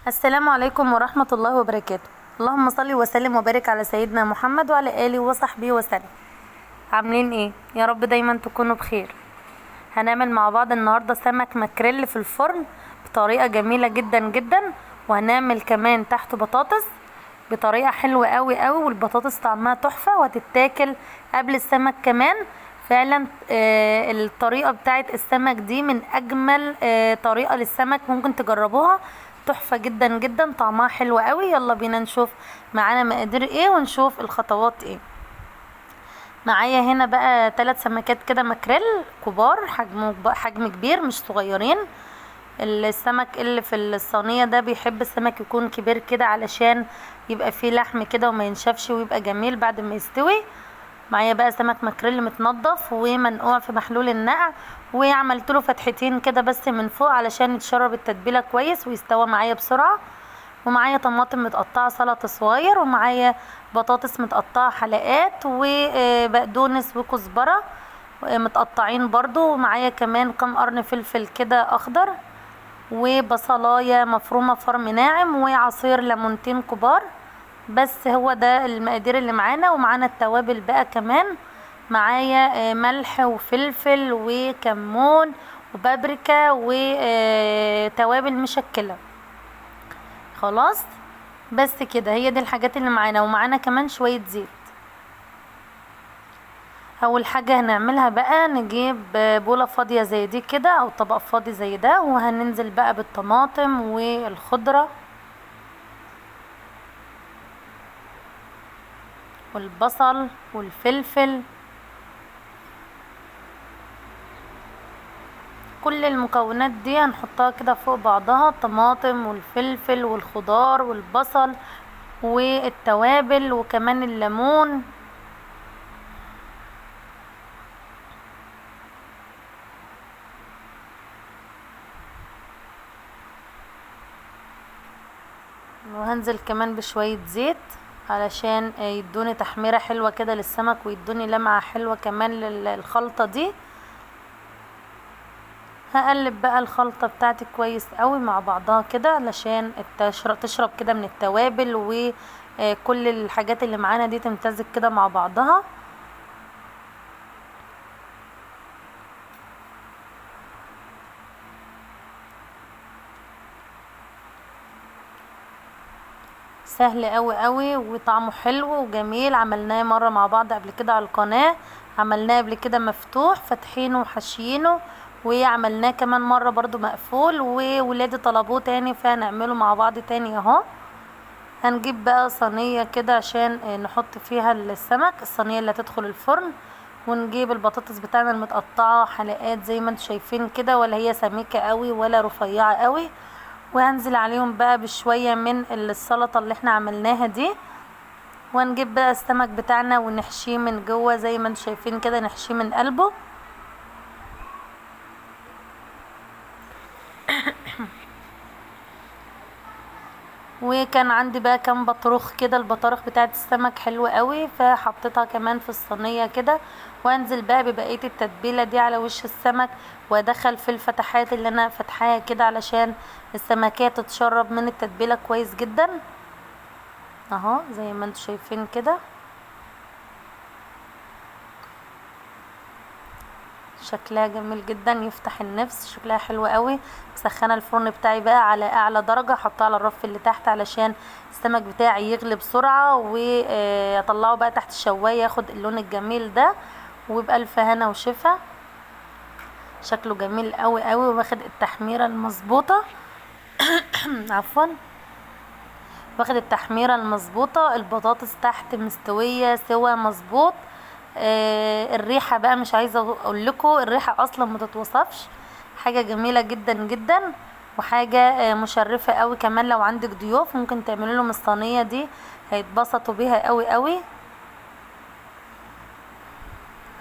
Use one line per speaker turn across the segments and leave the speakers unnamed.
السلام عليكم ورحمة الله وبركاته. اللهم صل وسلم وبارك على سيدنا محمد وعلى آله وصحبه وسلم. عاملين ايه؟ يا رب دايما تكونوا بخير. هنعمل مع بعض النهاردة سمك ماكريل في الفرن بطريقة جميلة جدا جدا، وهنعمل كمان تحته بطاطس بطريقة حلوة قوي قوي، والبطاطس طعمها تحفة وهتتاكل قبل السمك كمان. فعلا الطريقة بتاعت السمك دي من اجمل طريقة للسمك ممكن تجربوها، تحفة جدا جدا، طعمها حلو قوي. يلا بينا نشوف معانا مقادير ايه ونشوف الخطوات ايه. معايا هنا بقى 3 سمكات كده ماكريل كبار، حجم كبير مش صغيرين. السمك اللي في الصينية ده بيحب السمك يكون كبير كده علشان يبقى فيه لحم كده وما ينشفش ويبقى جميل بعد ما يستوي. معايا بقى سمك ماكريل متنضف ومنقوع في محلول النقع، وعملت له فتحتين كده بس من فوق علشان يتشرب التتبيله كويس ويستوى معايا بسرعه. ومعايا طماطم متقطعه سلطه صغير، ومعايا بطاطس متقطعه حلقات، وبقدونس وكزبره متقطعين برضو، ومعايا كمان كام قرن فلفل كده اخضر، وبصلايه مفرومه فرم ناعم، وعصير ليمونتين كبار. بس هو ده المقادير اللي معانا. ومعانا التوابل بقى كمان، معايا ملح وفلفل وكمون وبابريكا وتوابل مشكلة. خلاص بس كده، هي دي الحاجات اللي معانا. ومعانا كمان شوية زيت. اول حاجة هنعملها بقى نجيب بولة فاضية زي دي كده او طبق فاضي زي ده، وهننزل بقى بالطماطم والخضرة والبصل والفلفل، كل المكونات دي هنحطها كده فوق بعضها، الطماطم والفلفل والخضار والبصل والتوابل وكمان الليمون. وهنزل كمان بشوية زيت علشان يدوني تحميرة حلوة كده للسمك، ويدوني لمعة حلوة كمان للخلطة دي. هقلب بقى الخلطة بتاعتي كويس قوي مع بعضها كده علشان تشرب كده من التوابل، وكل الحاجات اللي معانا دي تمتزج كده مع بعضها. سهل قوي قوي وطعمه حلو وجميل. عملناه مرة مع بعض قبل كده على القناة، عملناه قبل كده مفتوح فاتحينه وحشيينه، وعملناه كمان مرة برضو مقفول، وولادي طلبوه تاني فهنعمله مع بعض تاني اهو. هنجيب بقى صينية كده عشان نحط فيها السمك، الصينية اللي هتدخل الفرن. ونجيب البطاطس بتاعنا المتقطعة حلقات زي ما انتم شايفين كده، ولا هي سميكة قوي ولا رفيعة قوي. وهنزل عليهم بقى بشوية من السلطة اللي احنا عملناها دي. وهنجيب بقى السمك بتاعنا ونحشيه من جوه زي ما انتم شايفين كده، نحشيه من قلبه. وكان عندي بقى كام بطروخ كده، البطارخ بتاعت السمك حلوة قوي فحطيتها كمان في الصينية كده. وانزل بقى ببقية التتبيلة دي على وش السمك، وادخل في الفتحات اللي انا فتحاها كده علشان السمكية تتشرب من التتبيلة كويس جدا اهو زي ما انتم شايفين كده. شكلها جميل جدا يفتح النفس، شكلها حلو قوي. مسخنه الفرن بتاعي بقى على اعلى درجه، احطها على الرف اللي تحت علشان السمك بتاعي يغلي بسرعه، واطلعه بقى تحت الشوايه ياخد اللون الجميل ده، وبألف هنا وشفا. شكله جميل قوي قوي واخد التحميره المظبوطه. عفوا، واخد التحميره المظبوطه، البطاطس تحت مستويه سوا مظبوط. الريحة بقى مش عايزة اقول لكم، الريحة اصلا ما تتوصفش، حاجة جميلة جدا جدا، وحاجة مشرفة قوي. كمان لو عندك ضيوف ممكن تعملوا لهم الصينية دي، هيتبسطوا بيها قوي قوي.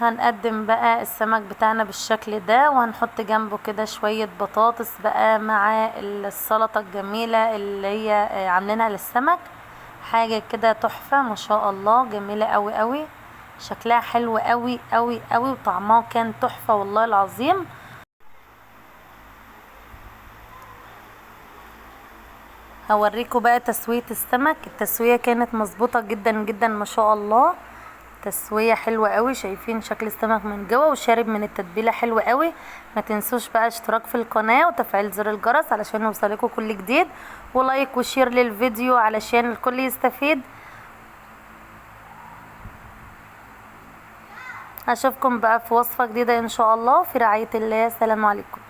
هنقدم بقى السمك بتاعنا بالشكل ده، وهنحط جنبه كده شوية بطاطس بقى مع السلطة الجميلة اللي هي عاملينها للسمك. حاجة كده تحفة ما شاء الله، جميلة قوي قوي، شكلها حلو قوي قوي قوي، وطعمها كان تحفة والله العظيم. هوريكم بقى تسوية السمك. التسوية كانت مظبوطة جدا جدا ما شاء الله، تسوية حلوة قوي. شايفين شكل السمك من جوه وشارب من التتبيلة حلوة قوي. ما تنسوش بقى اشتراك في القناة وتفعيل زر الجرس علشان يوصلكوا كل جديد، ولايك وشير للفيديو علشان الكل يستفيد. اشوفكم بقى في وصفة جديدة ان شاء الله، في رعاية الله. السلام عليكم.